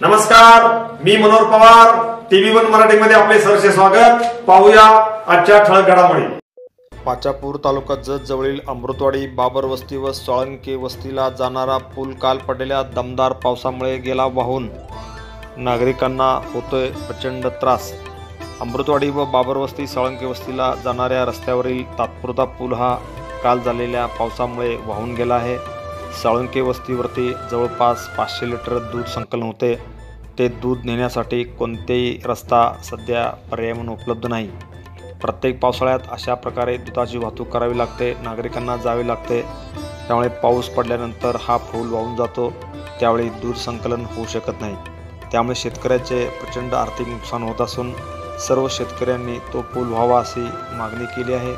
नमस्कार, मी मनोहर पवार. TV1 मराठीमध्ये आपले सहर्ष स्वागत. पाहूया आजच्या ठळक घडामोडी. पाचापूर तालुक्यात जवळील अमृतवाडी बाबर वस्ती व साळुंके वस्तीला जाणारा पूल काल पडलेल्या दमदार पावसामुळे गेला वाहून. नागरिकांना होतोय प्रचंड त्रास. अमृतवाडी व बाबर वस्ती साळुंके वस्तीला जाणाऱ्या रस्त्यावरील तात्पुरता पूल हा काल झालेल्या पावसामुळे वाहून गेला आहे. साळुंके वस्तीवरती जवळपास 500 लिटर दूध संकलन होते. ते दूध नेण्यासाठी कोणतेही रस्ता सध्या पर्याय म्हणून उपलब्ध नाही. प्रत्येक पावसाळ्यात अशा प्रकारे दुधाची वाहतूक करावी लागते, नागरिकांना जावे लागते. त्यामुळे पाऊस पडल्यानंतर हा पूल वाहून जातो, त्यावेळी दूध संकलन होऊ शकत नाही. त्यामुळे शेतकऱ्याचे प्रचंड आर्थिक नुकसान होत असून सर्व शेतकऱ्यांनी तो पूल व्हावा अशी मागणी केली आहे.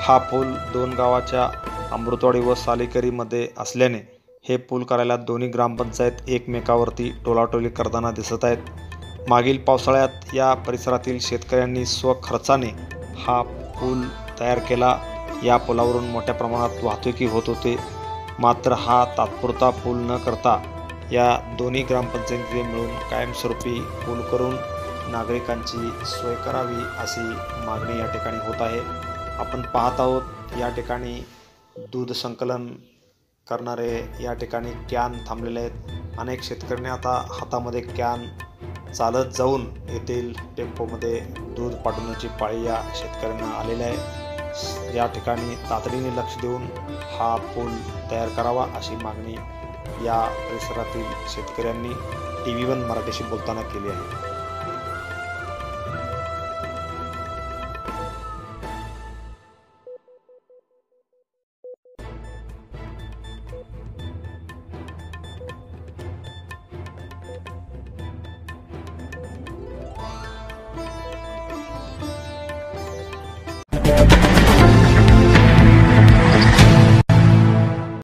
हा पूल 2 गावाच्या अमृतवाडी व सालीकरीमध्ये असल्याने हे पूल करायला दोन्ही ग्रामपंचायत एकमेकावरती टोलाटोली करताना दिसत आहेत. मागील पावसाळ्यात या परिसरातील शेतकऱ्यांनी स्वखर्चाने हा पूल तयार केला. या पुलावरून मोठ्या प्रमाणात वाहतुकी होत होते. मात्र हा तात्पुरता पूल न करता या दोन्ही ग्रामपंचायतीने मिळून कायमस्वरूपी पूल करून नागरिकांची सोय करावी अशी मागणी या ठिकाणी होत आहे. आपण पाहत आहोत या ठिकाणी दूध संकलन करणारे या ठिकाणी कॅन थांबलेले आहेत. अनेक शेतकऱ्यांनी आता हातामध्ये कॅन चालत जाऊन येथील टेम्पोमध्ये दूध पाठवण्याची पाळी या शेतकऱ्यांना आलेली आहे. या ठिकाणी तातडीने लक्ष देऊन हा पूल तयार करावा अशी मागणी या परिसरातील शेतकऱ्यांनी TV1 मराठीशी बोलताना केली आहे.